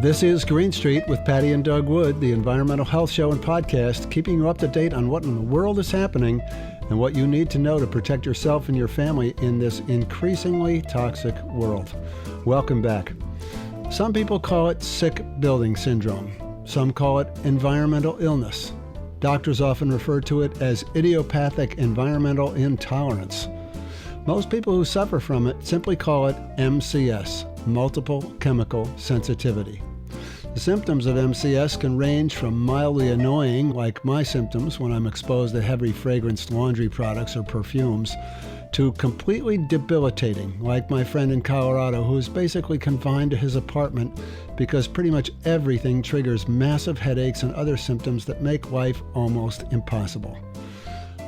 This is Green Street with Patti and Doug Wood, the environmental health show and podcast, keeping you up to date on what in the world is happening and what you need to know to protect yourself and your family in this increasingly toxic world. Welcome back. Some people call it sick building syndrome. Some call it environmental illness. Doctors often refer to it as idiopathic environmental intolerance. Most people who suffer from it simply call it MCS, multiple chemical sensitivity. The symptoms of MCS can range from mildly annoying, like my symptoms when I'm exposed to heavy fragranced laundry products or perfumes, to completely debilitating, like my friend in Colorado who is basically confined to his apartment because pretty much everything triggers massive headaches and other symptoms that make life almost impossible.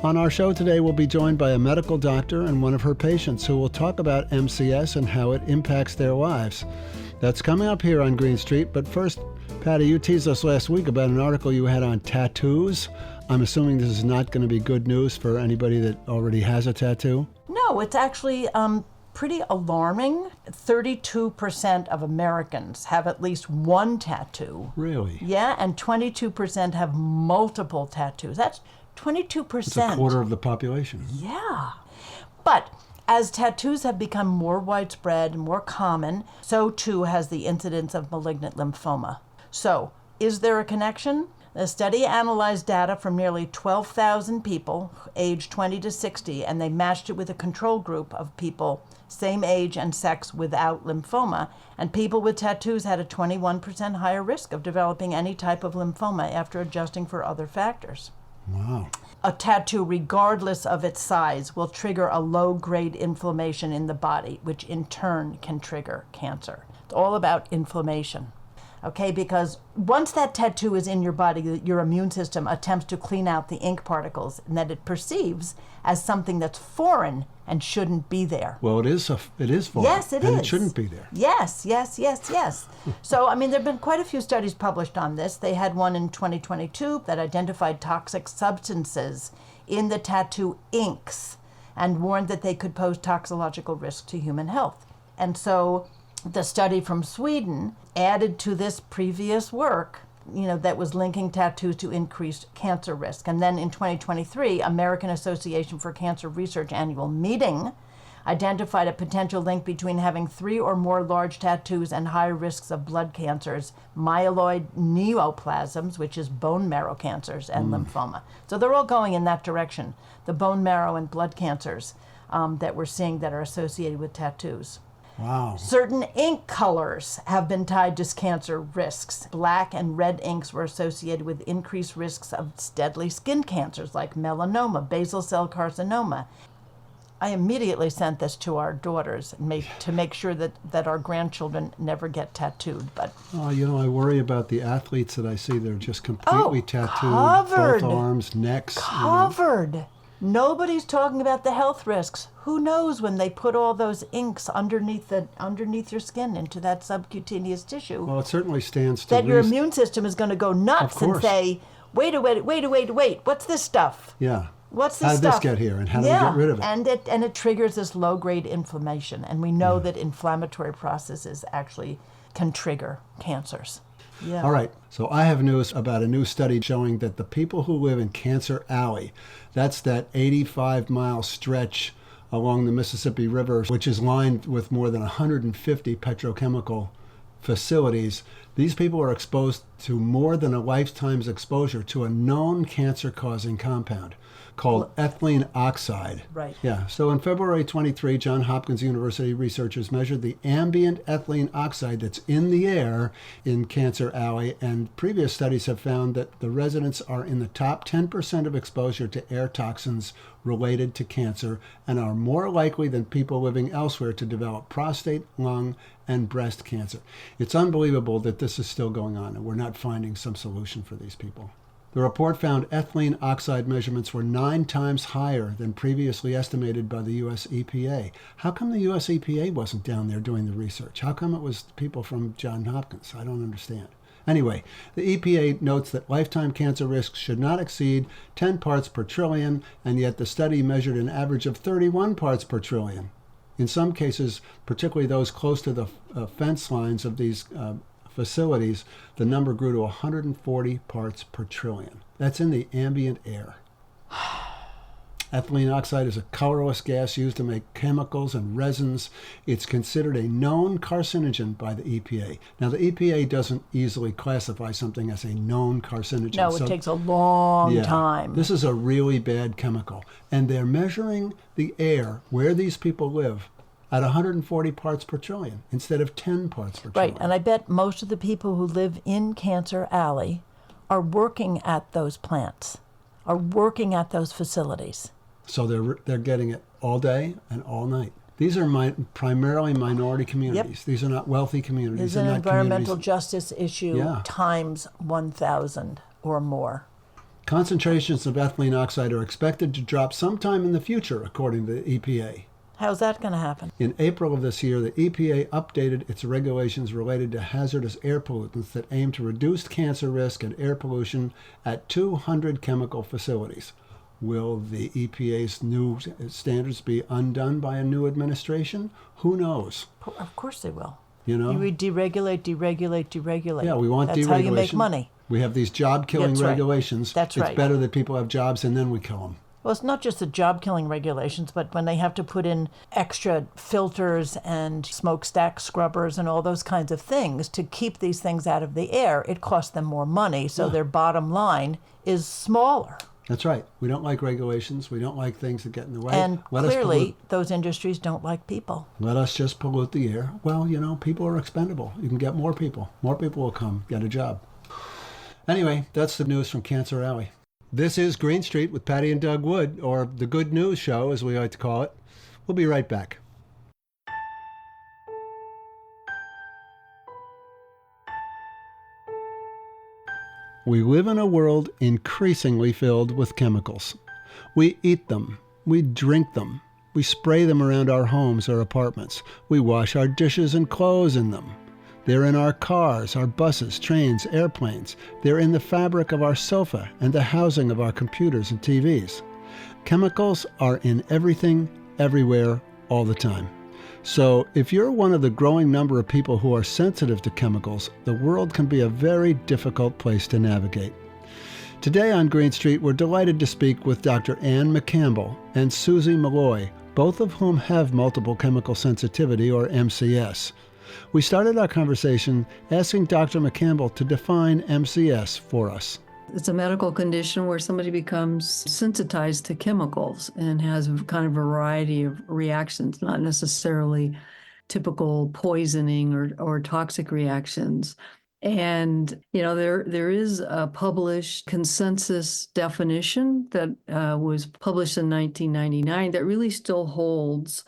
On our show today, we'll be joined by a medical doctor and one of her patients who will talk about MCS and how it impacts their lives. That's coming up here on Green Street, but first, Patti, you teased us last week about an article you had on tattoos. I'm assuming this is not going to be good news for anybody that already has a tattoo? No, it's actually pretty alarming. 32% of Americans have at least one tattoo. Really? Yeah, and 22% have multiple tattoos. That's 22%. It's a quarter of the population. Yeah. But as tattoos have become more widespread and more common, so too has the incidence of malignant lymphoma. So, is there a connection? The study analyzed data from nearly 12,000 people aged 20 to 60, and they matched it with a control group of people same age and sex without lymphoma, and people with tattoos had a 21% higher risk of developing any type of lymphoma after adjusting for other factors. Wow. A tattoo, regardless of its size, will trigger a low-grade inflammation in the body, which in turn can trigger cancer. It's all about inflammation. Okay, because once that tattoo is in your body, your immune system attempts to clean out the ink particles and that it perceives as something that's foreign and shouldn't be there. Well, it is foreign. Yes, it is. And it shouldn't be there. Yes. So, I mean, there have been quite a few studies published on this. They had one in 2022 that identified toxic substances in the tattoo inks and warned that they could pose toxicological risk to human health. And so the study from Sweden added to this previous work, that was linking tattoos to increased cancer risk. And then in 2023, American Association for Cancer Research annual meeting identified a potential link between having 3 or more large tattoos and higher risks of blood cancers, myeloid neoplasms, which is bone marrow cancers, and lymphoma. So they're all going in that direction, the bone marrow and blood cancers that we're seeing that are associated with tattoos. Wow. Certain ink colors have been tied to cancer risks. Black and red inks were associated with increased risks of deadly skin cancers like melanoma, basal cell carcinoma. I immediately sent this to our daughters to make sure that our grandchildren never get tattooed. But I worry about the athletes that I see. They're just completely tattooed, covered. both arms, necks. Covered. Nobody's talking about the health risks. Who knows when they put all those inks underneath your skin into that subcutaneous tissue? Well, it certainly stands to that your immune system is going to go nuts and say, wait, what's this stuff? Yeah. What's this stuff? How did this get here, and how do we get rid of it? And it triggers this low-grade inflammation, and we know that inflammatory processes actually can trigger cancers. Yeah. All right, so I have news about a new study showing that the people who live in Cancer Alley, that's that 85-mile stretch along the Mississippi River, which is lined with more than 150 petrochemical facilities, these people are exposed to more than a lifetime's exposure to a known cancer-causing compound called ethylene oxide. Right. Yeah. So in February 23, Johns Hopkins University researchers measured the ambient ethylene oxide that's in the air in Cancer Alley, and previous studies have found that the residents are in the top 10% of exposure to air toxins related to cancer and are more likely than people living elsewhere to develop prostate, lung, and breast cancer. It's unbelievable that this is still going on and we're not finding some solution for these people. The report found ethylene oxide measurements were 9 times higher than previously estimated by the U.S. EPA. How come the U.S. EPA wasn't down there doing the research? How come it was people from Johns Hopkins? I don't understand. Anyway, the EPA notes that lifetime cancer risks should not exceed 10 parts per trillion, and yet the study measured an average of 31 parts per trillion. In some cases, particularly those close to the fence lines of these facilities, the number grew to 140 parts per trillion. That's in the ambient air. Ethylene oxide is a colorless gas used to make chemicals and resins. It's considered a known carcinogen by the EPA. Now, the EPA doesn't easily classify something as a known carcinogen. No, it takes a long time. This is a really bad chemical. And they're measuring the air where these people live at 140 parts per trillion instead of 10 parts per trillion. Right, and I bet most of the people who live in Cancer Alley are working at those plants, are working at those facilities. So they're getting it all day and all night. These are primarily minority communities. Yep. These are not wealthy communities. It's an environmental justice issue times 1,000 or more. Concentrations of ethylene oxide are expected to drop sometime in the future, according to the EPA. How's that going to happen? In April of this year, the EPA updated its regulations related to hazardous air pollutants that aim to reduce cancer risk and air pollution at 200 chemical facilities. Will the EPA's new standards be undone by a new administration? Who knows? Of course they will. You know? You deregulate, deregulate, deregulate. Yeah, we want That's deregulation. how you make money. We have these job-killing regulations. That's right. It's better that people have jobs and then we kill them. Well, it's not just the job-killing regulations, but when they have to put in extra filters and smokestack scrubbers and all those kinds of things to keep these things out of the air, it costs them more money, so their bottom line is smaller. That's right. We don't like regulations. We don't like things that get in the way. And clearly, those industries don't like people. Let us just pollute the air. Well, you know, people are expendable. You can get more people. More people will come, get a job. Anyway, that's the news from Cancer Alley. This is Green Street with Patti and Doug Wood, or the Good News Show, as we like to call it. We'll be right back. We live in a world increasingly filled with chemicals. We eat them, we drink them, we spray them around our homes or apartments, we wash our dishes and clothes in them. They're in our cars, our buses, trains, airplanes. They're in the fabric of our sofa and the housing of our computers and TVs. Chemicals are in everything, everywhere, all the time. So if you're one of the growing number of people who are sensitive to chemicals, the world can be a very difficult place to navigate. Today on Green Street, we're delighted to speak with Dr. Ann McCampbell and Susie Molloy, both of whom have multiple chemical sensitivity, or MCS. We started our conversation asking Dr. McCampbell to define MCS for us. It's a medical condition where somebody becomes sensitized to chemicals and has a kind of variety of reactions, not necessarily typical poisoning or toxic reactions. And, you know, there is a published consensus definition that was published in 1999 that really still holds,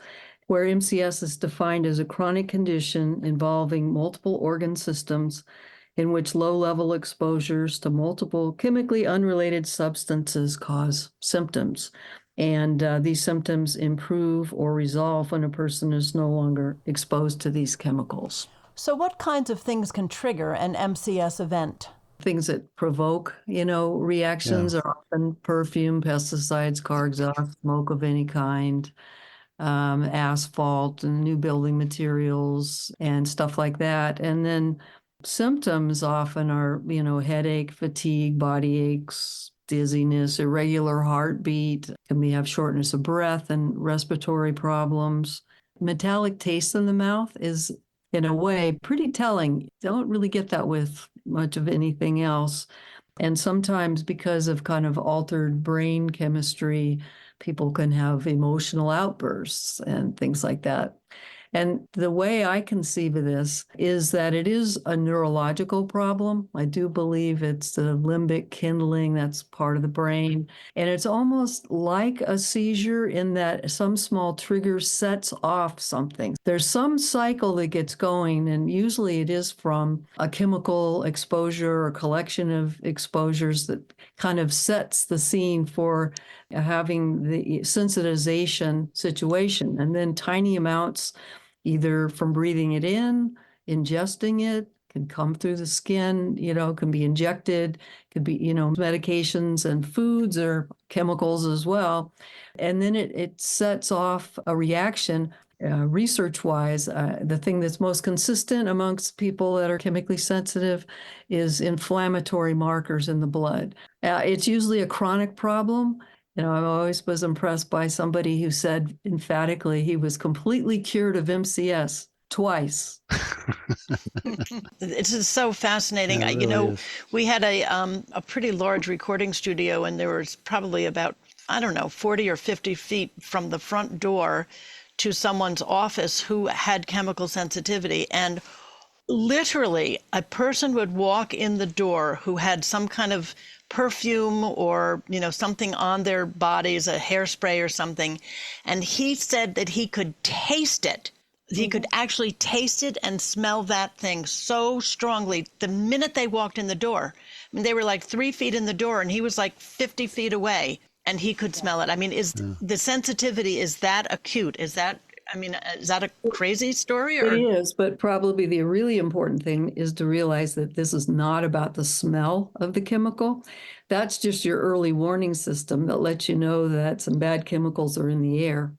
where MCS is defined as a chronic condition involving multiple organ systems in which low-level exposures to multiple chemically unrelated substances cause symptoms. And these symptoms improve or resolve when a person is no longer exposed to these chemicals. So what kinds of things can trigger an MCS event? Things that provoke, reactions are often perfume, pesticides, car exhaust, smoke of any kind, asphalt and new building materials and stuff like that. And then symptoms often are, headache, fatigue, body aches, dizziness, irregular heartbeat, we have shortness of breath and respiratory problems. Metallic taste in the mouth is, in a way, pretty telling. Don't really get that with much of anything else. And sometimes because of kind of altered brain chemistry, people can have emotional outbursts and things like that. And the way I conceive of this is that it is a neurological problem. I do believe it's the limbic kindling, that's part of the brain. And it's almost like a seizure in that some small trigger sets off something. There's some cycle that gets going, and usually it is from a chemical exposure or collection of exposures that kind of sets the scene for having the sensitization situation. And then tiny amounts, either from breathing it in, ingesting it, can come through the skin, can be injected, could be, medications and foods or chemicals as well. And then it sets off a reaction. research-wise, the thing that's most consistent amongst people that are chemically sensitive is inflammatory markers in the blood. It's usually a chronic problem. I always was impressed by somebody who said emphatically he was completely cured of MCS twice. It's just so fascinating. Yeah, it really is. We had a pretty large recording studio, and there was probably about, 40 or 50 feet from the front door to someone's office who had chemical sensitivity. And literally, a person would walk in the door who had some kind of perfume or, something on their bodies, a hairspray or something. And he said that he could taste it. He could actually taste it and smell that thing so strongly the minute they walked in the door. I mean, they were like 3 feet in the door and he was like 50 feet away and he could smell it. I mean, the sensitivity, is that acute? Is that a crazy story? Or? It is, but probably the really important thing is to realize that this is not about the smell of the chemical. That's just your early warning system that lets you know that some bad chemicals are in the air.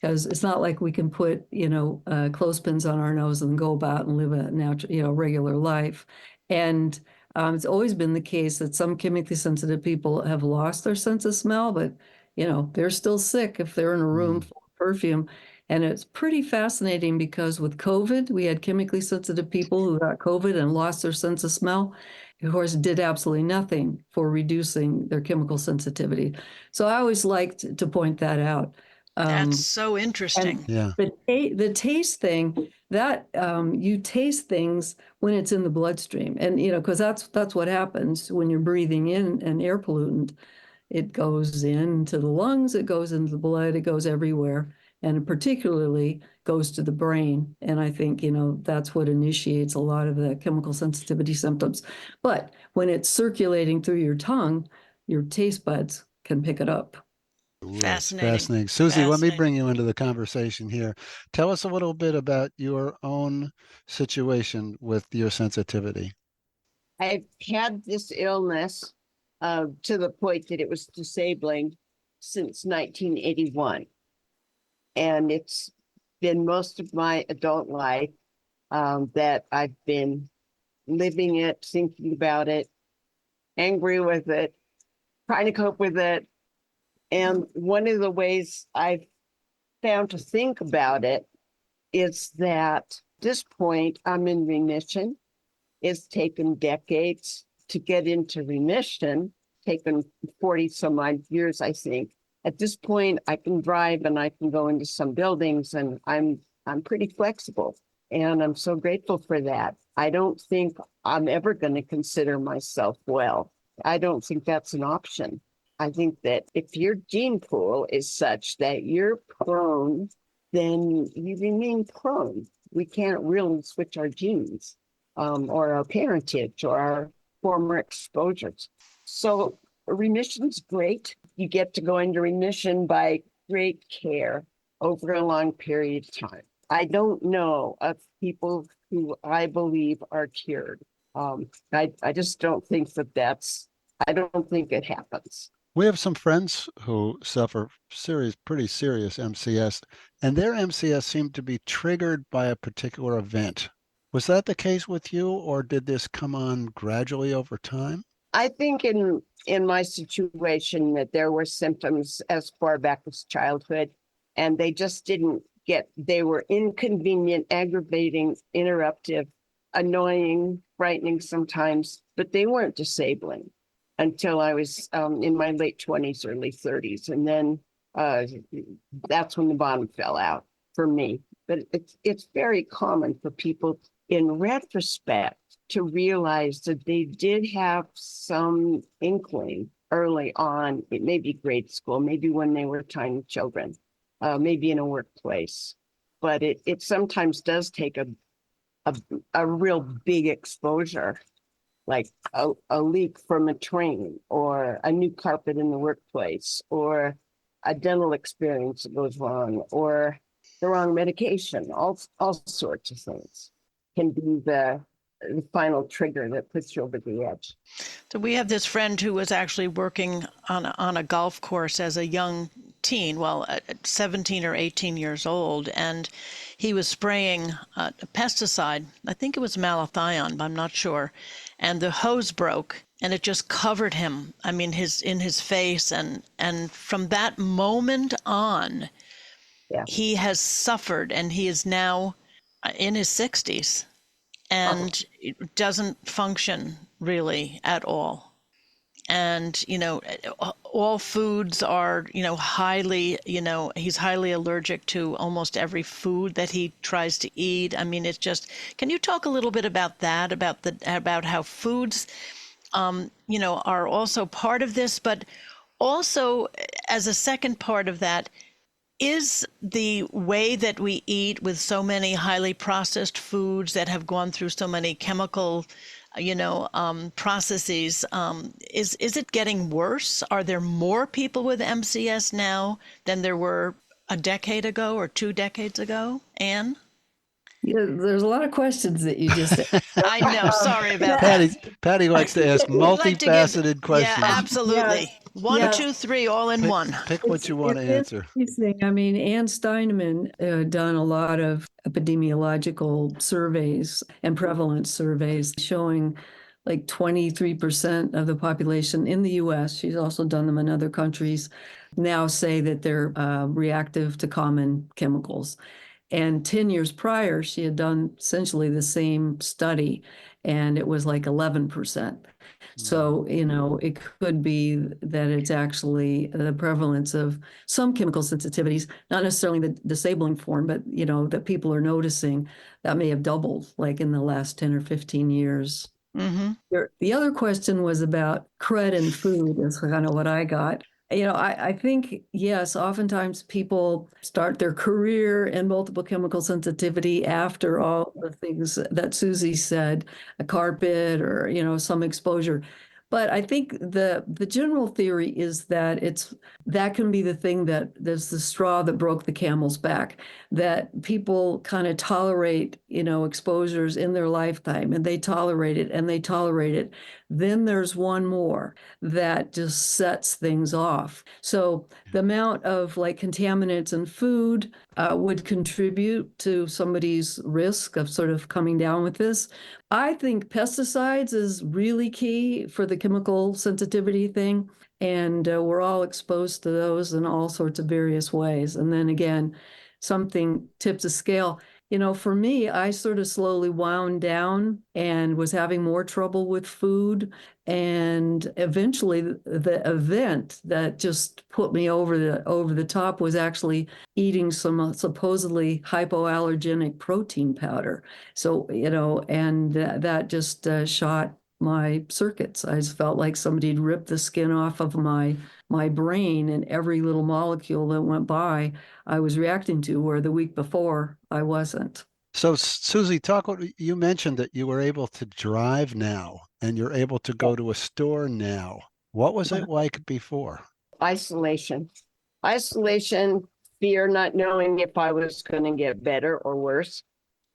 Because it's not like we can put, clothespins on our nose and go about and live a natural, regular life. And it's always been the case that some chemically sensitive people have lost their sense of smell, but, they're still sick if they're in a room full of perfume. And it's pretty fascinating because with COVID, we had chemically sensitive people who got COVID and lost their sense of smell. Of course, did absolutely nothing for reducing their chemical sensitivity. So I always liked to point that out. That's so interesting. Yeah. The taste thing, that you taste things when it's in the bloodstream. And, because that's what happens when you're breathing in an air pollutant. It goes into the lungs, it goes into the blood, it goes everywhere. And it particularly goes to the brain. And I think, that's what initiates a lot of the chemical sensitivity symptoms. But when it's circulating through your tongue, your taste buds can pick it up. Fascinating. Susie, let me bring you into the conversation here. Tell us a little bit about your own situation with your sensitivity. I've had this illness to the point that it was disabling since 1981. And it's been most of my adult life that I've been living it, thinking about it, angry with it, trying to cope with it. And one of the ways I've found to think about it is that at this point, I'm in remission. It's taken decades to get into remission, taken 40 some odd years, I think. At this point, I can drive and I can go into some buildings and I'm pretty flexible. And I'm so grateful for that. I don't think I'm ever going to consider myself well. I don't think that's an option. I think that if your gene pool is such that you're prone, then you remain prone. We can't really switch our genes or our parentage or our former exposures. So remission's great. You get to go into remission by great care over a long period of time. I don't know of people who I believe are cured. I just don't think I don't think it happens. We have some friends who suffer pretty serious MCS, and their MCS seemed to be triggered by a particular event. Was that the case with you, or did this come on gradually over time? I think in my situation that there were symptoms as far back as childhood, and they just they were inconvenient, aggravating, interruptive, annoying, frightening sometimes, but they weren't disabling until I was in my late 20s, early 30s. And then that's when the bottom fell out for me. But it's very common for people in retrospect to realize that they did have some inkling early on. It may be grade school, maybe when they were tiny children, maybe in a workplace. But it sometimes does take a real big exposure, like a leak from a train or a new carpet in the workplace or a dental experience that goes wrong or the wrong medication, all sorts of things can be the final trigger that puts you over the edge. So we have this friend who was actually working on a golf course as a young 18, 17 or 18 years old, and he was spraying a pesticide. I think it was malathion, but I'm not sure. And the hose broke, and it just covered him. I mean, in his face, and from that moment on, Yeah. he has suffered, and he is now in his 60s, and it doesn't function really at all. And, all foods are, highly, he's highly allergic to almost every food that he tries to eat. I mean, it's just, can you talk a little bit about that, about how foods, are also part of this, but also as a second part of that, is the way that we eat with so many highly processed foods that have gone through so many chemical processes, is it getting worse? Are there more people with MCS now than there were a decade ago or 2 decades ago, Anne? Yeah, there's a lot of questions that you just I know, sorry about that. Patty likes to ask I'd like to give- multifaceted questions. Yeah, absolutely. Yes. 1, Yeah. 2, 3, all in one. Pick what you want to It's answer. interesting. I mean, Ann Steineman done a lot of epidemiological surveys and prevalence surveys showing like 23% of the population in the US, she's also done them in other countries, now say that they're reactive to common chemicals. And 10 years prior, she had done essentially the same study, and it was like 11%. So, it could be that it's actually the prevalence of some chemical sensitivities, not necessarily the disabling form, but, that people are noticing that may have doubled like in the last 10 or 15 years. Mm-hmm. The other question was about crud and food, is kind of what I got. I think, yes, oftentimes people start their career in multiple chemical sensitivity after all the things that Susie said, a carpet or, some exposure. But I think the general theory is that that can be the thing there's the straw that broke the camel's back, that people kind of tolerate, exposures in their lifetime, and they tolerate it and they tolerate it. Then there's one more that just sets things off. So the amount of like contaminants in food would contribute to somebody's risk of sort of coming down with this. I think pesticides is really key for the chemical sensitivity thing. And we're all exposed to those in all sorts of various ways. And then again, something tips the scale. For me, I sort of slowly wound down and was having more trouble with food. And eventually the event that just put me over the top was actually eating some supposedly hypoallergenic protein powder. So, and that just shot my circuits. I just felt like somebody had ripped the skin off of my brain, and every little molecule that went by, I was reacting to, where the week before I wasn't. So, Susie, you mentioned that you were able to drive now and you're able to go to a store now. What was it like before? Isolation, fear, not knowing if I was going to get better or worse.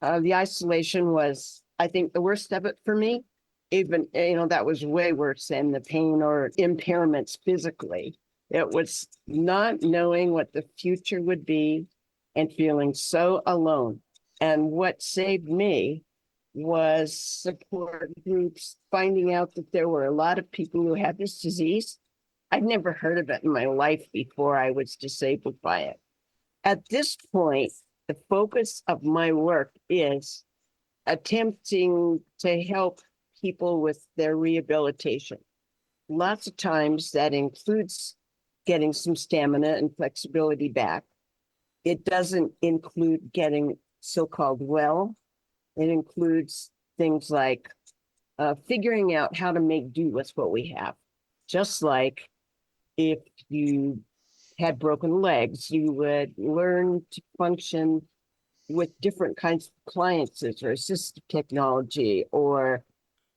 The isolation was, I think, the worst of it for me. Even, that was way worse than the pain or impairments physically. It was not knowing what the future would be and feeling so alone. And what saved me was support groups, finding out that there were a lot of people who had this disease. I'd never heard of it in my life before I was disabled by it. At this point, the focus of my work is attempting to help people with their rehabilitation. Lots of times that includes getting some stamina and flexibility back. It doesn't include getting so-called well. It includes things like figuring out how to make do with what we have. Just like if you had broken legs, you would learn to function with different kinds of appliances or assistive technology, or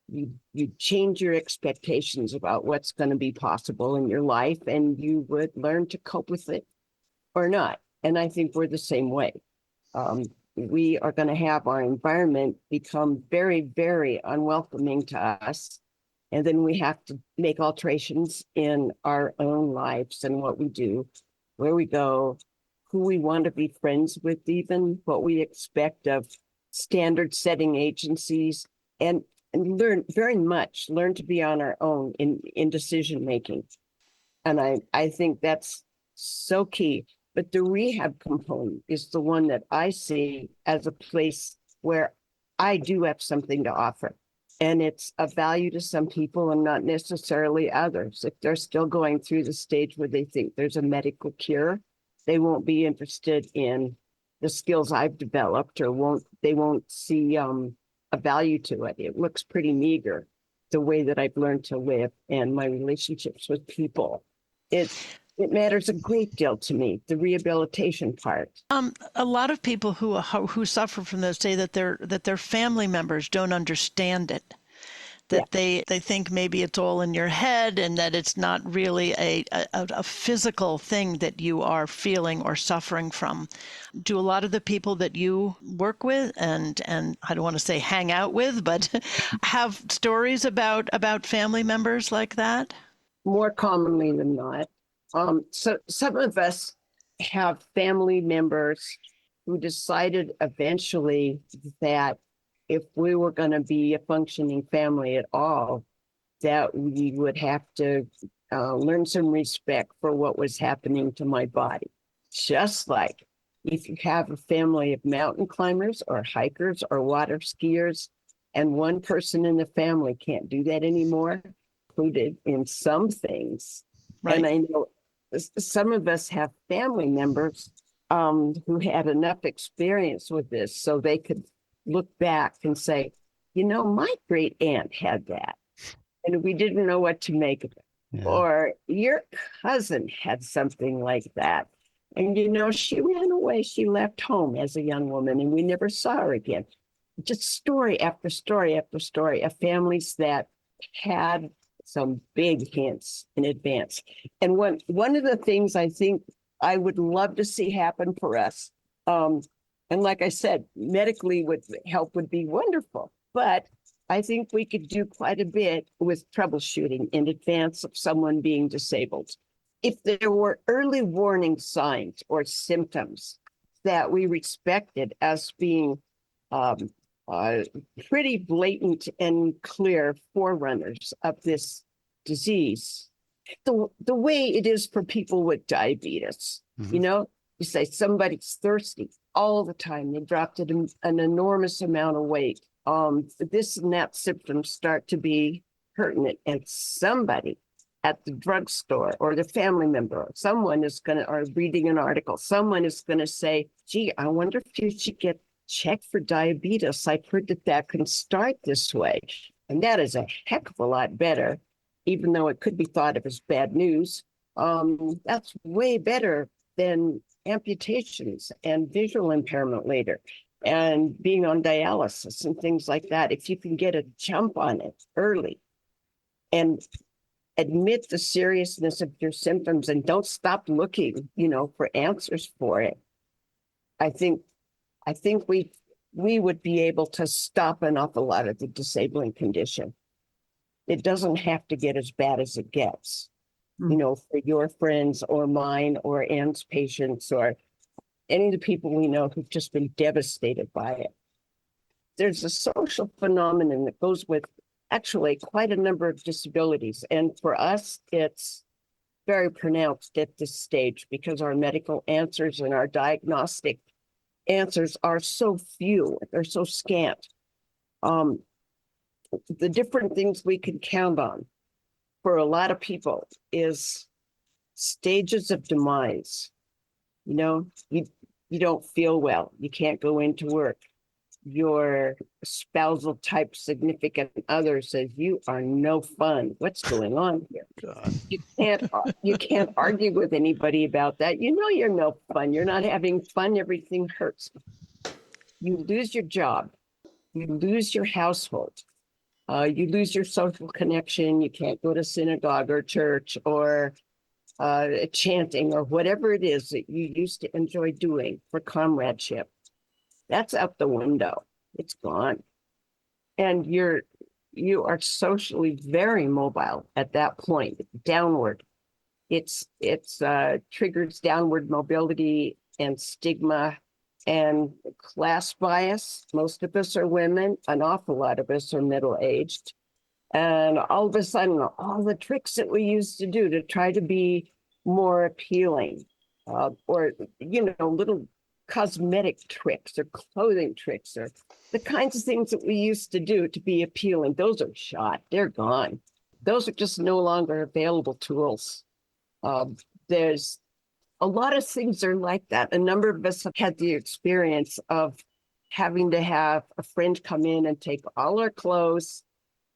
you change your expectations about what's going to be possible in your life, and you would learn to cope with it or not. And I think we're the same way. We are going to have our environment become very, very unwelcoming to us. And then we have to make alterations in our own lives and what we do where we go, who we want to be friends with, even what we expect of standard setting agencies, and learn to be on our own in decision making. And I think that's so key. But the rehab component is the one that I see as a place where I do have something to offer. And it's of value to some people and not necessarily others. If they're still going through the stage where they think there's a medical cure, they won't be interested in the skills I've developed, or they won't see a value to it. It looks pretty meager, the way that I've learned to live and my relationships with people. It matters a great deal to me, the rehabilitation part. A lot of people who suffer from this say that their family members don't understand it, that they think maybe it's all in your head and that it's not really a physical thing that you are feeling or suffering from. Do a lot of the people that you work with and I don't want to say hang out with, but have stories about family members like that? More commonly than not. So some of us have family members who decided eventually that if we were going to be a functioning family at all, that we would have to learn some respect for what was happening to my body. Just like if you have a family of mountain climbers or hikers or water skiers, and one person in the family can't do that anymore, included in some things. Right. And I know some of us have family members who had enough experience with this so they could look back and say, my great aunt had that, and we didn't know what to make of it. Yeah. Or your cousin had something like that. And, she ran away. She left home as a young woman and we never saw her again. Just story after story after story of families that had some big hints in advance. And one of the things I think I would love to see happen for us, and like I said, medically help would be wonderful, but I think we could do quite a bit with troubleshooting in advance of someone being disabled. If there were early warning signs or symptoms that we respected as being pretty blatant and clear forerunners of this disease, the way it is for people with diabetes, you say somebody's thirsty all the time, they dropped an enormous amount of weight. This and that symptoms start to be pertinent, and somebody at the drugstore or the family member, or someone is going to, or reading an article, someone is going to say, gee, I wonder if you should get checked for diabetes. I've heard that can start this way. And that is a heck of a lot better, even though it could be thought of as bad news. That's way better than amputations and visual impairment later, and being on dialysis and things like that. If you can get a jump on it early and admit the seriousness of your symptoms and don't stop looking, for answers for it, I think we would be able to stop an awful lot of the disabling condition. It doesn't have to get as bad as it gets, for your friends or mine or Ann's patients or any of the people we know who've just been devastated by it. There's a social phenomenon that goes with actually quite a number of disabilities. And for us, it's very pronounced at this stage because our medical answers and our diagnostic answers are so few, they're so scant. The different things we can count on for a lot of people is stages of demise. You don't feel well, you can't go into work. Your spousal type significant other says you are no fun. What's going on here? God. You can't argue with anybody about that. You're no fun. You're not having fun. Everything hurts. You lose your job. You lose your household. You lose your social connection. You can't go to synagogue or church or chanting or whatever it is that you used to enjoy doing for comradeship. That's out the window. It's gone. And you are socially very mobile at that point, downward It's triggers downward mobility and stigma and class bias. Most of us are women. An awful lot of us are middle-aged. And all of a sudden, all the tricks that we used to do to try to be more appealing, or, little cosmetic tricks or clothing tricks, or the kinds of things that we used to do to be appealing, those are shot. They're gone. Those are just no longer available tools. There's a lot of things are like that. A number of us have had the experience of having to have a friend come in and take all our clothes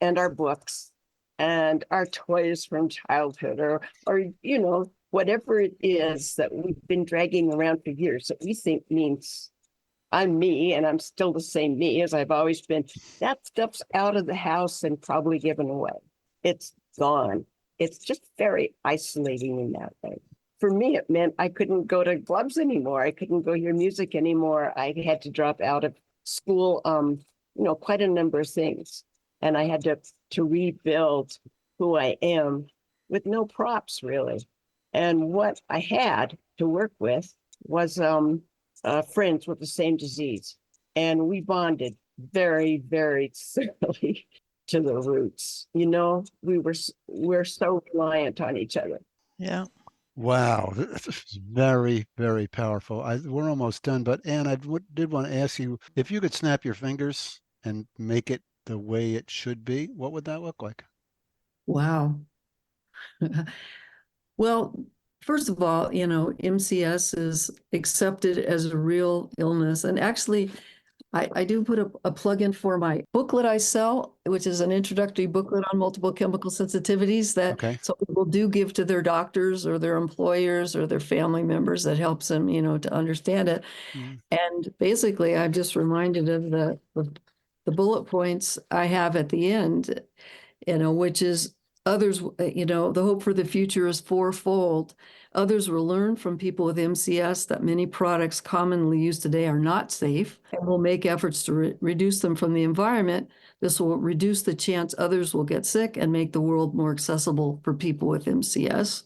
and our books and our toys from childhood, or whatever it is that we've been dragging around for years that we think means I'm me and I'm still the same me as I've always been. That stuff's out of the house and probably given away. It's gone. It's just very isolating in that way. For me, it meant I couldn't go to clubs anymore. I couldn't go hear music anymore. I had to drop out of school, quite a number of things. And I had to rebuild who I am with no props, really. And what I had to work with was friends with the same disease. And we bonded very, very thoroughly to the roots. We're so reliant on each other. Yeah. Wow, this is very, very powerful. We're almost done, but Anne, did want to ask you, if you could snap your fingers and make it the way it should be, what would that look like? Wow. Well, first of all, MCS is accepted as a real illness. And actually, I do put a plug in for my booklet I sell, which is an introductory booklet on multiple chemical sensitivities that some people do give to their doctors or their employers or their family members that helps them, to understand it. Mm. And basically, I'm just reminded of the bullet points I have at the end, which is others, the hope for the future is fourfold. Others will learn from people with MCS that many products commonly used today are not safe and will make efforts to reduce them from the environment. This will reduce the chance others will get sick and make the world more accessible for people with MCS.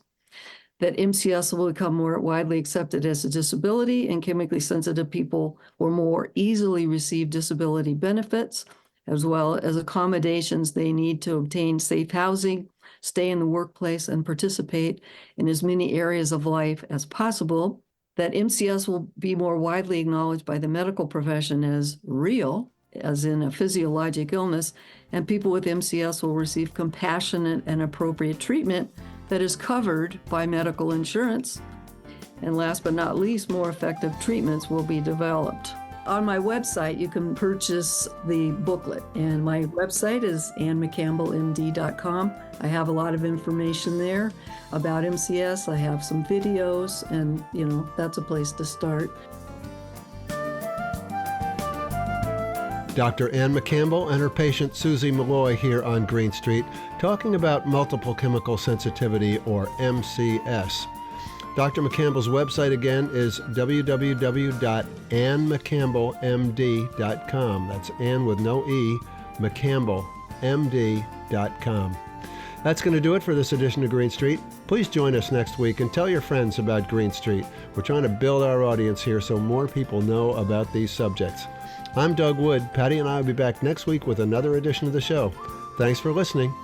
That MCS will become more widely accepted as a disability, and chemically sensitive people will more easily receive disability benefits, as well as accommodations they need to obtain safe housing, stay in the workplace, and participate in as many areas of life as possible. That MCS will be more widely acknowledged by the medical profession as real, as in a physiologic illness, and people with MCS will receive compassionate and appropriate treatment that is covered by medical insurance. And last but not least, more effective treatments will be developed. On my website, you can purchase the booklet, and my website is McCampbellMD.com. I have a lot of information there about MCS. I have some videos, and that's a place to start. Dr. Ann McCampbell and her patient Susie Molloy here on Green Street, talking about multiple chemical sensitivity, or MCS. Dr. McCampbell's website again is www.annmccambellmd.com. That's Ann with no E, McCampbellMD.com. That's going to do it for this edition of Green Street. Please join us next week and tell your friends about Green Street. We're trying to build our audience here so more people know about these subjects. I'm Doug Wood. Patti and I will be back next week with another edition of the show. Thanks for listening.